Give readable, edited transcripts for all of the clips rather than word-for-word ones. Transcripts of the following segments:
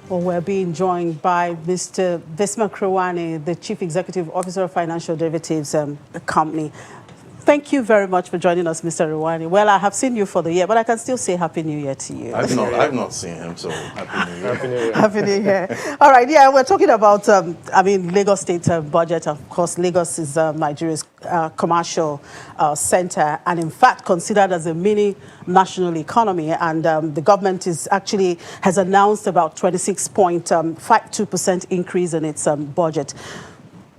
Well, we're being joined by Mr. Rewane, the Chief Executive Officer of Financial Derivatives Company. Thank you very much for joining us, Mr. Rewane. Well, I have seen you for the year, but I can still say Happy New Year to you. I've not seen him, so Happy New Year. Happy New Year. Happy New Year. All right, yeah, we're talking about, Lagos State budget. Of course, Lagos is Nigeria's commercial center, and in fact considered as a mini national economy. And the government has announced about 26.52% increase in its budget.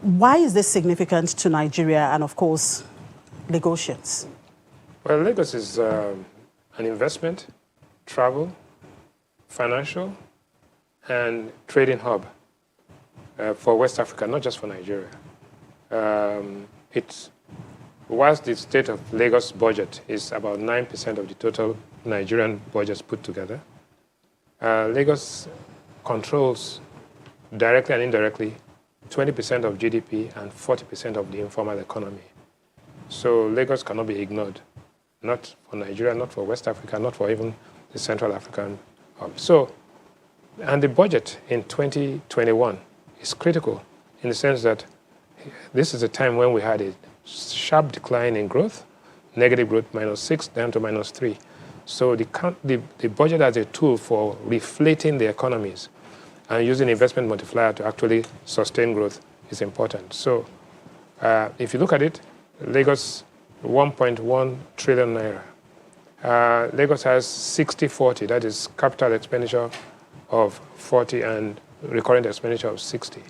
Why is this significant to Nigeria and, of course, Lagosians? Well, Lagos is an investment, travel, financial, and trading hub for West Africa, not just for Nigeria. Whilst the state of Lagos budget is about 9% of the total Nigerian budgets put together, Lagos controls directly and indirectly 20% of GDP and 40% of the informal economy. So Lagos cannot be ignored, not for Nigeria, not for West Africa, not for even the Central African hub. So, and the budget in 2021 is critical in the sense that this is a time when we had a sharp decline in growth, negative growth, -6 down to -3. So the budget as a tool for reflating the economies and using investment multiplier to actually sustain growth is important. So if you look at it, Lagos, 1.1 trillion naira. Lagos has 60-40, that is capital expenditure of 40 and recurrent expenditure of 60.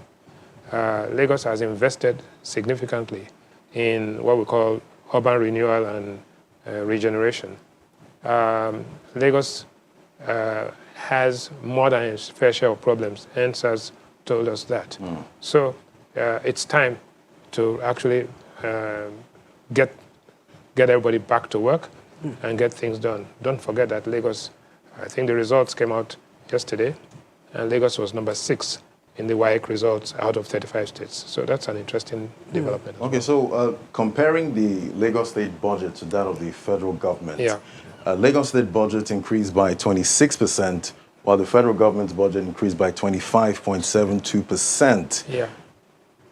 Lagos has invested significantly in what we call urban renewal and regeneration. Lagos has more than its fair share of problems. ENS has told us that. So it's time to actually get everybody back to work and get things done. Don't forget that Lagos, I think the results came out yesterday, and Lagos was number 6 in the WAEC results out of 35 states. So that's an interesting development. Okay, so comparing the Lagos State budget to that of the federal government, Lagos State budget increased by 26%, while the federal government's budget increased by 25.72%. Yeah.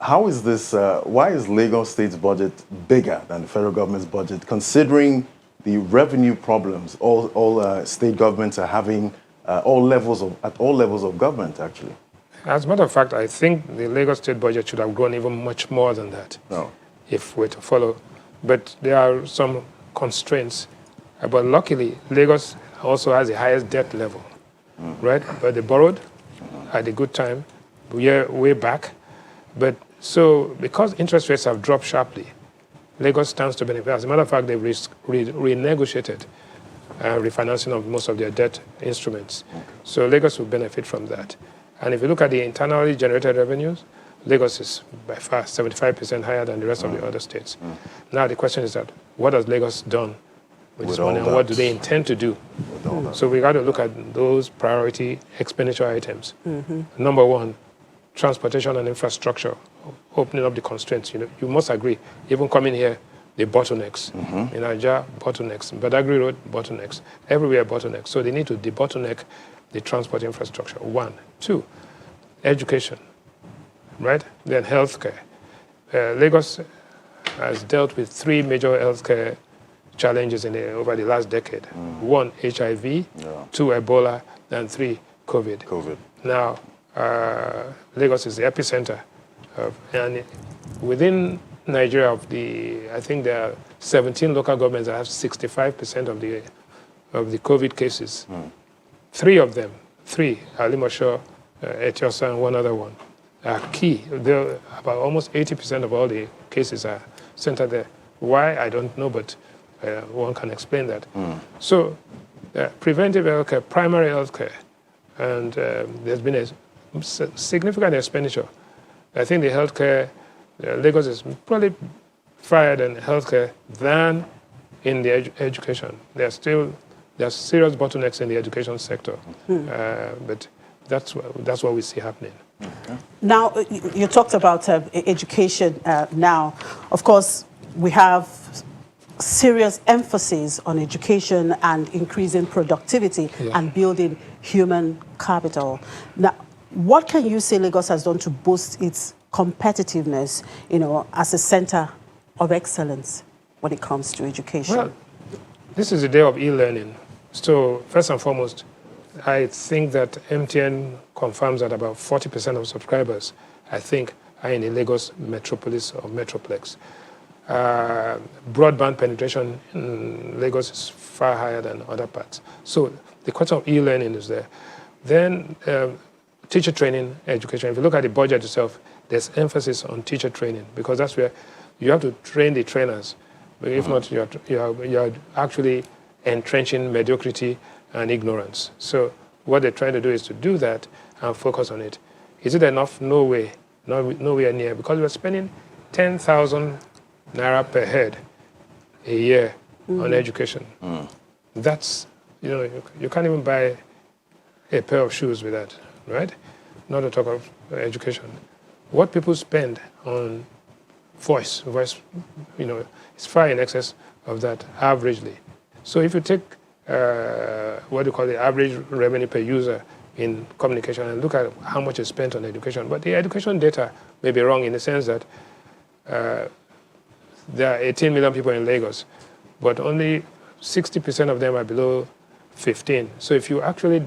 How is this, why is Lagos State's budget bigger than the federal government's budget, considering the revenue problems all state governments are having at all levels of government, actually? As a matter of fact, I think the Lagos State budget should have grown even much more than that if we're to follow. But there are some constraints. But luckily, Lagos also has the highest debt level, right? But they borrowed at a good time, way back. But so because interest rates have dropped sharply, Lagos stands to benefit. As a matter of fact, they've renegotiated refinancing of most of their debt instruments. So Lagos will benefit from that. And if you look at the internally generated revenues, Lagos is by far 75% higher than the rest of the other states. Now the question is that, what has Lagos done with this money, and what do they intend to do? So we got to look at those priority expenditure items. Number 1, transportation and infrastructure, opening up the constraints. You know, you must agree, even coming here, the bottlenecks. In Nigeria, bottlenecks. In Badagry Road, bottlenecks. Everywhere, bottlenecks. So they need to debottleneck the transport infrastructure, 1. 2, education, right? Then healthcare. Lagos has dealt with 3 major healthcare challenges over the last decade. 1, HIV, 2, Ebola, and 3, COVID. Now, Lagos is the epicenter and within Nigeria, I think there are 17 local governments that have 65% of the COVID cases. 3 of them, Alimosho, Etiosa, and one other one, are key. About almost 80% of all the cases are centered there. Why? I don't know, but one can explain that. So preventive healthcare, primary healthcare, and there's been a significant expenditure. I think the healthcare, Lagos is probably higher in healthcare than in the education. There's serious bottlenecks in the education sector, but that's what we see happening. Now, you talked about education now. Of course, we have serious emphasis on education and increasing productivity and building human capital. Now, what can you say Lagos has done to boost its competitiveness, as a center of excellence when it comes to education? Well, this is a day of e-learning. So first and foremost, I think that MTN confirms that about 40% of subscribers, I think, are in the Lagos metropolis or metroplex. Broadband penetration in Lagos is far higher than other parts. So the question of e-learning is there. Then teacher training education. If you look at the budget itself, there's emphasis on teacher training because that's where you have to train the trainers. But if not, you're actually entrenching mediocrity and ignorance. So what they're trying to do is to do that and focus on it. Is it enough? No way. Nowhere near. Because we're spending 10,000 naira per head a year on education. That's, you can't even buy a pair of shoes with that, right? Not to talk of education. What people spend on voice, is far in excess of that averagely. So if you take what do you call the average revenue per user in communication and look at how much is spent on education, but the education data may be wrong in the sense that there are 18 million people in Lagos, but only 60% of them are below 15. So if you actually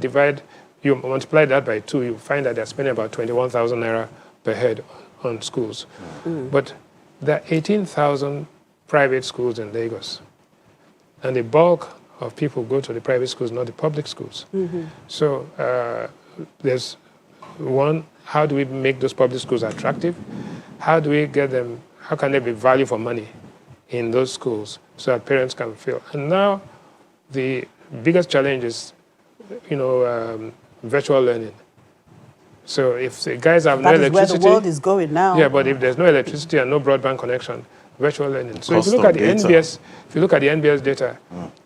you multiply that by 2, you find that they're spending about 21,000 naira per head on schools. But there are 18,000 private schools in Lagos, and the bulk of people go to the private schools, not the public schools. So there's one, how do we make those public schools attractive? How do we get them, how can there be value for money in those schools so that parents can feel? And now the biggest challenge is, virtual learning. So if the guys have no electricity... That is where the world is going now. Yeah, but if there's no electricity and no broadband connection, virtual learning. So if you look at the NBS data,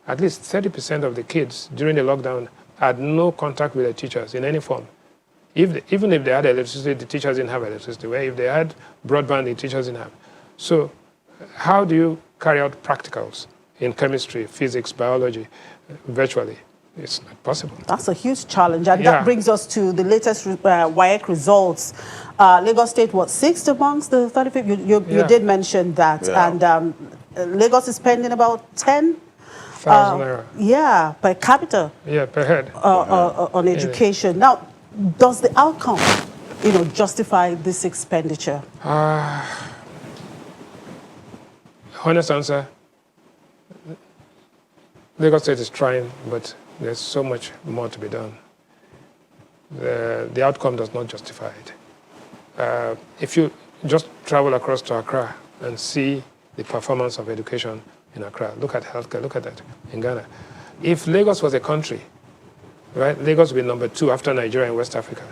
at least 30% of the kids during the lockdown had no contact with their teachers in any form. Even if they had electricity, the teachers didn't have electricity. Where if they had broadband, the teachers didn't have. So how do you carry out practicals in chemistry, physics, biology virtually? It's not possible. That's a huge challenge. And that brings us to the latest WAEC results. Lagos State was 6th amongst the 35. You did mention that. Yeah. And Lagos is spending about 10,000 naira. Yeah, per capita. Yeah, per head. On education. Now, does the outcome, justify this expenditure? Honest answer, Lagos State is trying, but there's so much more to be done. The outcome does not justify it. If you just travel across to Accra and see the performance of education in Accra, look at healthcare, look at that in Ghana. If Lagos was a country, right, Lagos would be number 2 after Nigeria and West Africa.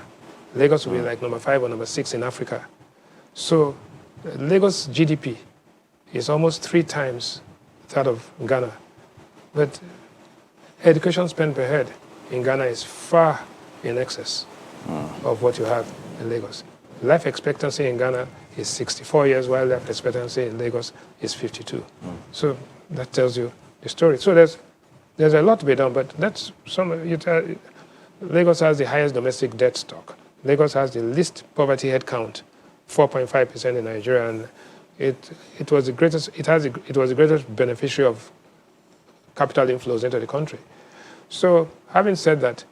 Lagos would be like number 5 or number 6 in Africa. So Lagos GDP is almost 3 times that of Ghana. But education spend per head in Ghana is far in excess of what you have in Lagos. Life expectancy in Ghana is 64 years, while life expectancy in Lagos is 52. So that tells you the story. So there's a lot to be done, but that's Lagos has the highest domestic debt stock. Lagos has the least poverty head count, 4.5% in Nigeria, and it was the greatest beneficiary of capital inflows into the country. So, having said that,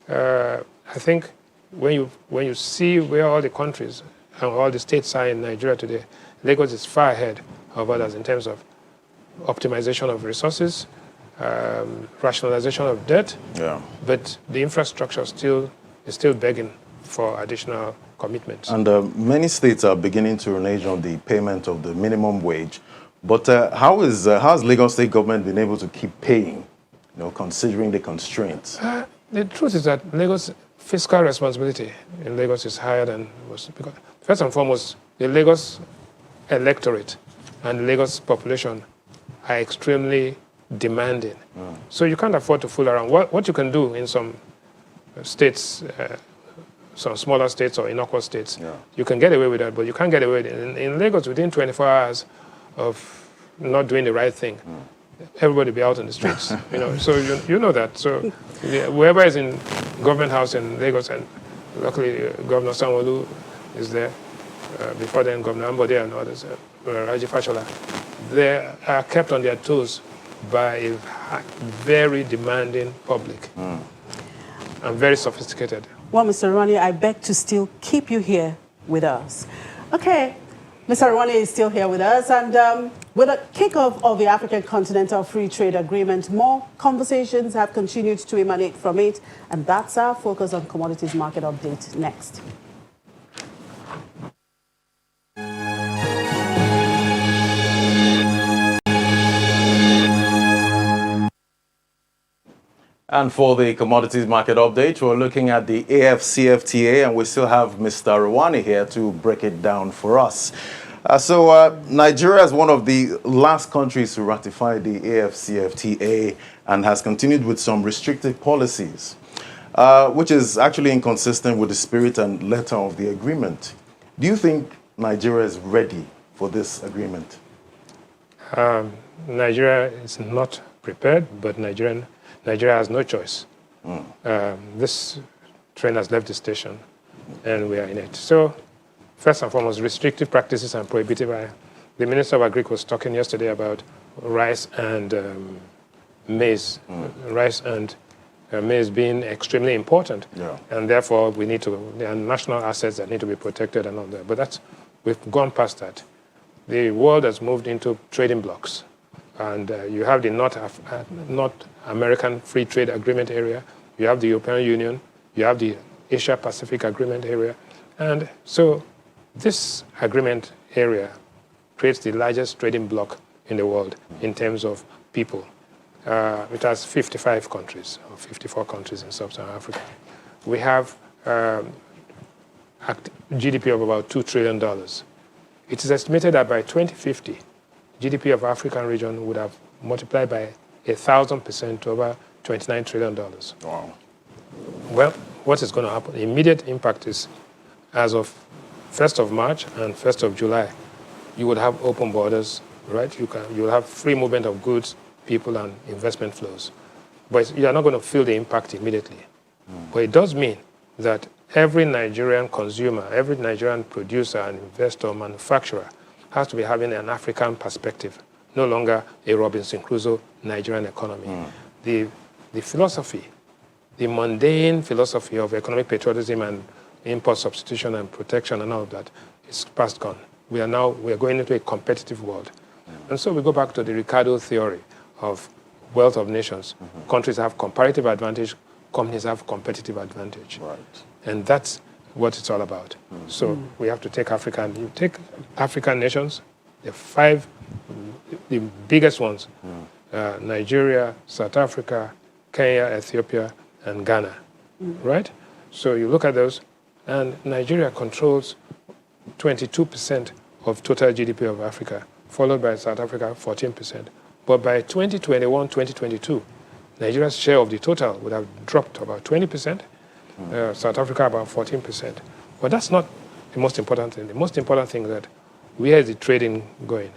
I think when you see where all the countries and all the states are in Nigeria today, Lagos is far ahead of others in terms of optimization of resources, rationalization of debt. Yeah. But the infrastructure is still begging for additional commitments. And many states are beginning to renege on the payment of the minimum wage. But how has Lagos State government been able to keep paying, considering the constraints? The truth is that Lagos fiscal responsibility in Lagos is higher than was, because first and foremost, the Lagos electorate and Lagos population are extremely demanding. So you can't afford to fool around. What you can do in some states, some smaller states or innocuous states, you can get away with that, but you can't get away with it. In Lagos, within 24 hours of not doing the right thing, everybody be out in the streets. So you know that. So whoever is in government house in Lagos, and luckily Governor Sanwo-Olu is there, before then Governor Ambode and others, Raji Fashola, they are kept on their toes by a very demanding public and very sophisticated. Well, Mr. Rewane, I beg to still keep you here with us. Okay, Mr. Rewane is still here with us, and with the kickoff of the African Continental Free Trade Agreement, more conversations have continued to emanate from it, and that's our focus on Commodities Market Update next. And for the commodities market update, we're looking at the AFCFTA, and we still have Mr. Rewane here to break it down for us. Nigeria is one of the last countries to ratify the AFCFTA and has continued with some restrictive policies, which is actually inconsistent with the spirit and letter of the agreement. Do you think Nigeria is ready for this agreement? Nigeria is not prepared, but Nigeria has no choice. This train has left the station, and we are in it. So, first and foremost, restrictive practices and prohibitive. The Minister of Agriculture was talking yesterday about rice and maize. Rice and maize being extremely important, and therefore there are national assets that need to be protected and all that. But we've gone past that. The world has moved into trading blocks. And you have the North American Free Trade Agreement area, you have the European Union, you have the Asia-Pacific Agreement area. And so this agreement area creates the largest trading bloc in the world in terms of people. It has 55 countries, or 54 countries in sub-Saharan Africa. We have GDP of about $2 trillion. It is estimated that by 2050, GDP of African region would have multiplied by 1,000% to over $29 trillion. Wow. Well, what is going to happen? The immediate impact is, as of 1st of March and 1st of July, you would have open borders, right? You will have free movement of goods, people, and investment flows. But you are not going to feel the impact immediately. But it does mean that every Nigerian consumer, every Nigerian producer and investor, manufacturer, has to be having an African perspective, no longer a Robinson Crusoe Nigerian economy. The philosophy, the mundane philosophy of economic patriotism and import substitution and protection and all of that is past gone. We are going into a competitive world. And so we go back to the Ricardo theory of wealth of nations. Countries have comparative advantage, companies have competitive advantage. Right. And that's what it's all about. So we have to take you take African nations, the biggest ones, Nigeria, South Africa, Kenya, Ethiopia, and Ghana, right? So you look at those, and Nigeria controls 22% of total GDP of Africa, followed by South Africa, 14%. But by 2021, 2022, Nigeria's share of the total would have dropped to about 20%, South Africa about 14%. But that's not the most important thing. The most important thing is that where is the trading going?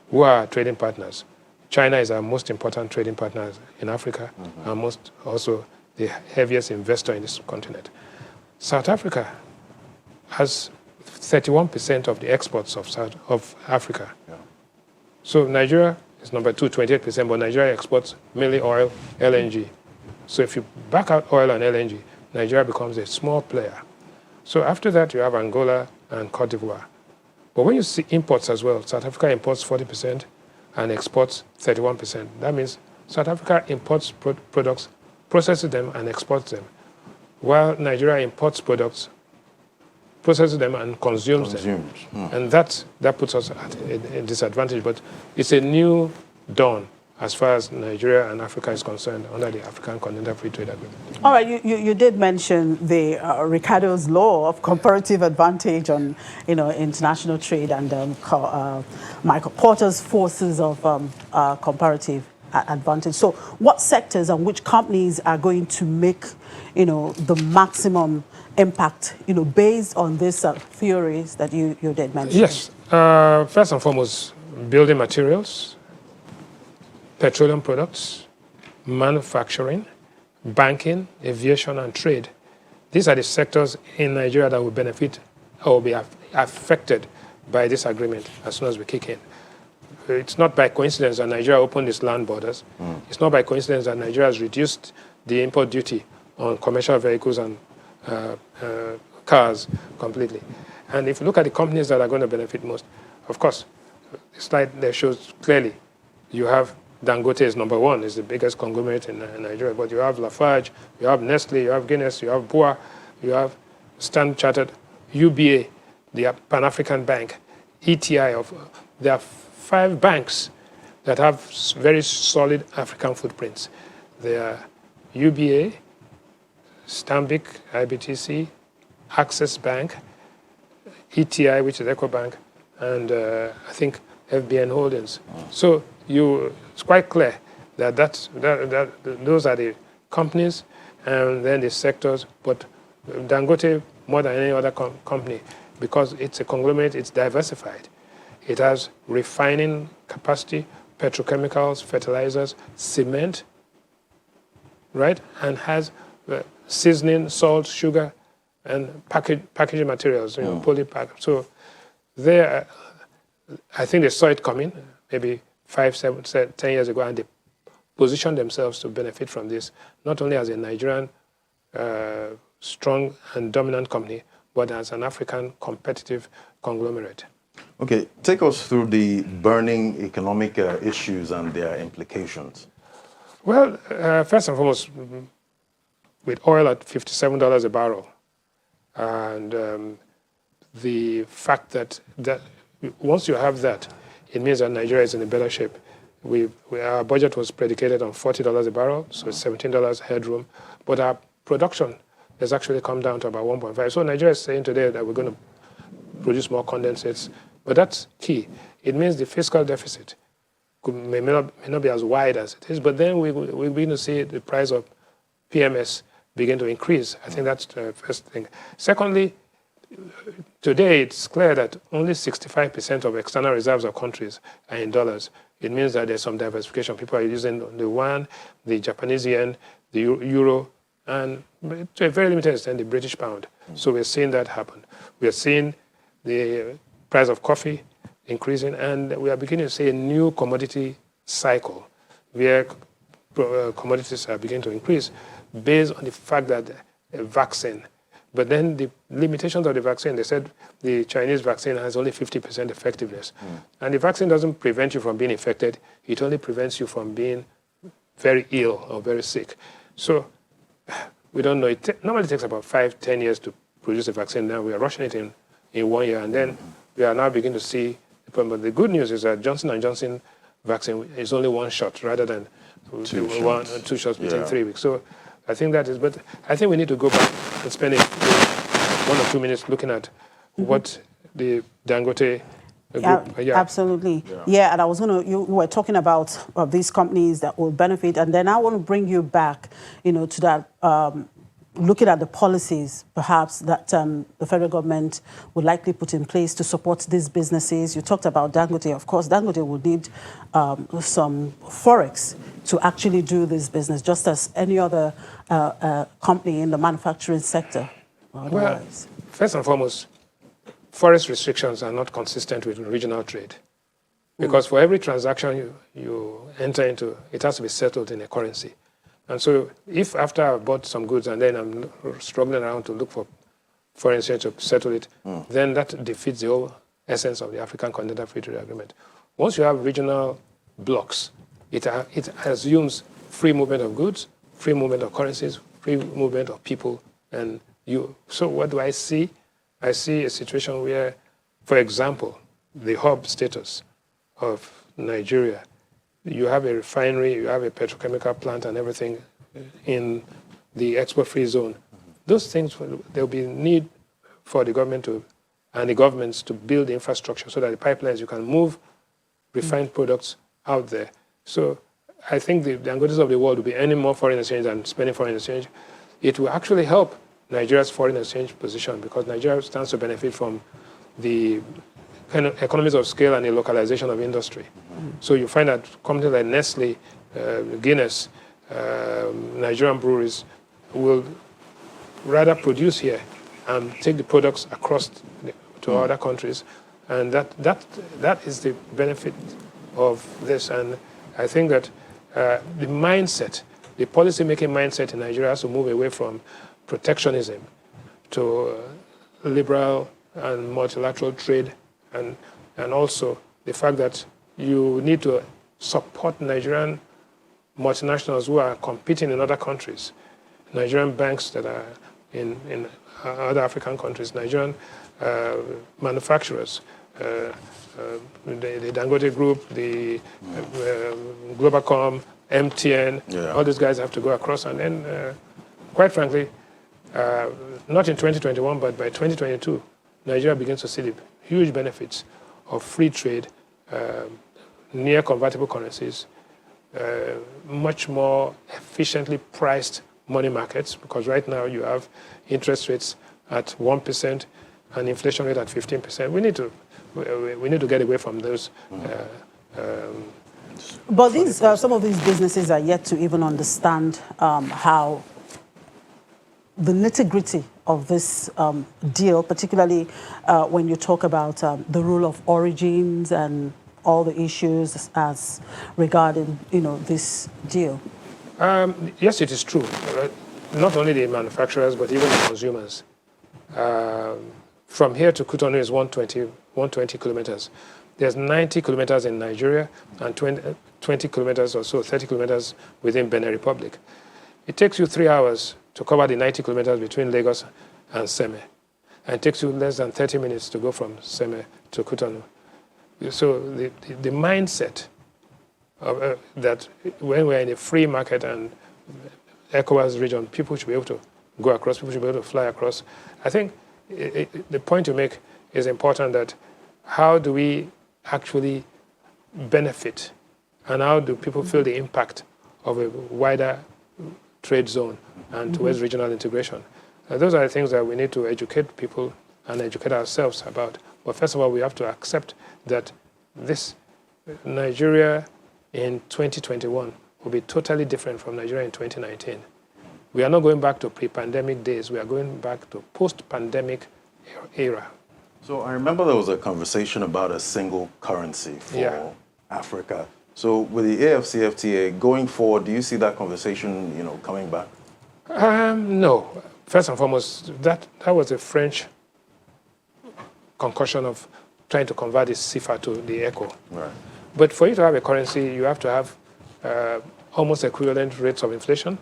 Who are our trading partners? China is our most important trading partner in Africa, and also the heaviest investor in this continent. South Africa has 31% of the exports of Africa. Yeah. So Nigeria is number 2, 28%, but Nigeria exports mainly oil, LNG. So if you back out oil and LNG, Nigeria becomes a small player. So after that, you have Angola and Cote d'Ivoire. But when you see imports as well, South Africa imports 40% and exports 31%. That means South Africa imports products, processes them, and exports them, while Nigeria imports products, processes them, and consumes them. And that puts us at a disadvantage. But it's a new dawn as far as Nigeria and Africa is concerned under the African Continental Free Trade Agreement. All right, you did mention the Ricardo's law of comparative advantage on international trade and Michael Porter's forces of comparative advantage. So what sectors and which companies are going to make the maximum impact based on these theories that you did mention? Yes. First and foremost, building materials, petroleum products, manufacturing, banking, aviation, and trade. These are the sectors in Nigeria that will benefit or will be affected by this agreement as soon as we kick in. It's not by coincidence that Nigeria opened its land borders. It's not by coincidence that Nigeria has reduced the import duty on commercial vehicles and cars completely. And if you look at the companies that are going to benefit most, of course, the slide there shows clearly you have Dangote is number one, is the biggest conglomerate in Nigeria, but you have Lafarge, you have Nestle, you have Guinness, you have BUA, you have Standard Chartered, UBA, the Pan-African Bank, ETI. There are 5 banks that have very solid African footprints. They are UBA, Stanbic, IBTC, Access Bank, ETI, which is EcoBank, and I think FBN Holdings. So it's quite clear that those are the companies and then the sectors, but Dangote, more than any other company, because it's a conglomerate, it's diversified. It has refining capacity, petrochemicals, fertilizers, cement, right? And has seasoning, salt, sugar, and packaging materials, polypack. So there, I think they saw it coming maybe 5, 7, 10 years ago, and they positioned themselves to benefit from this, not only as a Nigerian strong and dominant company, but as an African competitive conglomerate. Okay, take us through the burning economic issues and their implications. Well, first and foremost, with oil at $57 a barrel, and the fact that once you have that, it means that Nigeria is in a better shape. Our budget was predicated on $40 a barrel, so it's $17 headroom, but our production has actually come down to about 1.5. So Nigeria is saying today that we're going to produce more condensates, but that's key. It means the fiscal deficit may not be as wide as it is, but then we begin to see the price of PMS begin to increase. I think that's the first thing. Secondly, today it's clear that only 65% of external reserves of countries are in dollars. It means that there's some diversification. People are using the yuan, the Japanese yen, the euro, and to a very limited extent, the British pound. So we're seeing that happen. We're seeing the price of coffee increasing, and we are beginning to see a new commodity cycle where commodities are beginning to increase based on the fact that a vaccine, but then the limitations of the vaccine, they said the Chinese vaccine has only 50% effectiveness. And the vaccine doesn't prevent you from being infected, it only prevents you from being very ill or very sick. So we don't know. It normally takes about 5-10 years to produce a vaccine. Now we are rushing it in 1 year, and then we are now beginning to see the problem. But the good news is that Johnson & Johnson vaccine is only 1 shot rather than 2 shots within 3 weeks. So I think that is, but I think we need to go back and spend 1 or 2 minutes looking at what the Dangote group. Absolutely. Yeah, and I was going to, you were talking about these companies that will benefit, and then I want to bring you back, to that, looking at the policies, perhaps, that the federal government would likely put in place to support these businesses. You talked about Dangote. Of course, Dangote would need some forex to actually do this business, just as any other company in the manufacturing sector. Well, first and foremost, forex restrictions are not consistent with regional trade. Because for every transaction you enter into, it has to be settled in a currency. And so if after I've bought some goods and then I'm struggling around to look for foreign exchange to settle it, then that defeats the whole essence of the African Continental Free Trade Agreement. Once you have regional blocks, it assumes free movement of goods, free movement of currencies, free movement of people. And so what do I see? I see a situation where, for example, the hub status of Nigeria, you have a refinery, you have a petrochemical plant and everything in the export-free zone. Those things, there will be need for the government and the governments to build infrastructure so that the pipelines, you can move refined products out there. So I think the Dangotes of the world will be earning more foreign exchange than spending foreign exchange. It will actually help Nigeria's foreign exchange position because Nigeria stands to benefit from the kind of economies of scale and a localization of industry. So you find that companies like Nestle, Guinness, Nigerian breweries will rather produce here and take the products across to other countries. And that is the benefit of this. And I think that the mindset, the policy-making mindset in Nigeria has to move away from protectionism to liberal and multilateral trade, and also the fact that you need to support Nigerian multinationals who are competing in other countries, Nigerian banks that are in other African countries, Nigerian manufacturers, the Dangote Group, the Globalcom, MTN, all these guys have to go across. And then, quite frankly, not in 2021, but by 2022, Nigeria begins to see the huge benefits of free trade, near convertible currencies, much more efficiently priced money markets, because right now you have interest rates at 1% and inflation rate at 15%. We need to get away from those. But these some of these businesses are yet to even understand how the nitty-gritty of this deal, particularly when you talk about the rule of origins and all the issues as regarding, this deal. Yes, it is true. Not only the manufacturers, but even the consumers. From here to Cotonou is 120 kilometers. There's 90 kilometers in Nigeria and 20 kilometers or so, 30 kilometers within Benin Republic. It takes you 3 hours to cover the 90 kilometers between Lagos and Seme. And it takes you less than 30 minutes to go from Seme to Cotonou. So the mindset of, that when we're in a free market and ECOWAS region, people should be able to go across, people should be able to fly across. I think the point you make is important, that how do we actually benefit and how do people feel the impact of a wider trade zone and towards regional integration. Those are the things that we need to educate people and educate ourselves about. But first of all, we have to accept that this Nigeria in 2021 will be totally different from Nigeria in 2019. We are not going back to pre-pandemic days. We are going back to post-pandemic era. So I remember there was a conversation about a single currency for Africa. So with the AFCFTA going forward, do you see that conversation, coming back? No. First and foremost, that was a French concussion of trying to convert the CFA to the ECO. Right. But for you to have a currency, you have to have almost equivalent rates of inflation,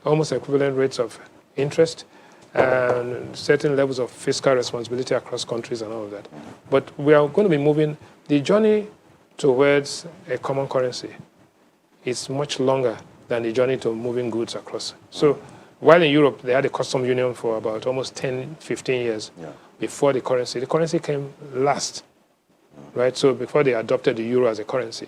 almost equivalent rates of interest, and certain levels of fiscal responsibility across countries and all of that. But we are going to be moving, the journey towards a common currency is much longer than the journey to moving goods across. So while in Europe, they had a custom union for about almost 10, 15 years before the currency came last, right? So before they adopted the euro as a currency,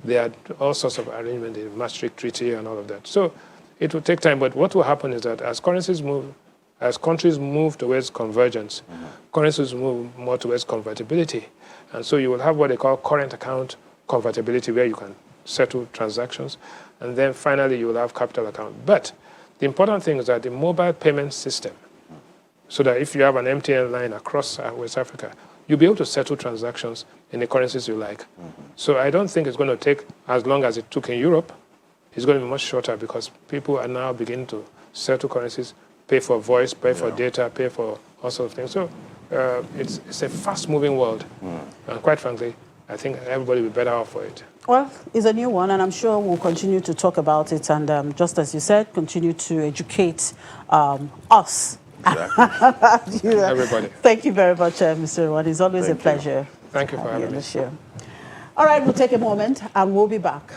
they had all sorts of arrangements, the Maastricht Treaty and all of that. So it will take time, but what will happen is that as countries move towards convergence, currencies move more towards convertibility. And so you will have what they call current account convertibility, where you can settle transactions. And then finally, you will have capital account. But the important thing is that the mobile payment system, so that if you have an MTN line across West Africa, you'll be able to settle transactions in the currencies you like. So I don't think it's going to take as long as it took in Europe. It's going to be much shorter, because people are now beginning to settle currencies, pay for voice, pay for data, pay for all sorts of things. So it's a fast-moving world. And quite frankly, I think everybody will be better off for it. Well, it's a new one, and I'm sure we'll continue to talk about it. And just as you said, continue to educate us. Exactly. Everybody. Thank you very much, Mr. Rewane. It's always a pleasure. Thank you for having me. All right, we'll take a moment, and we'll be back.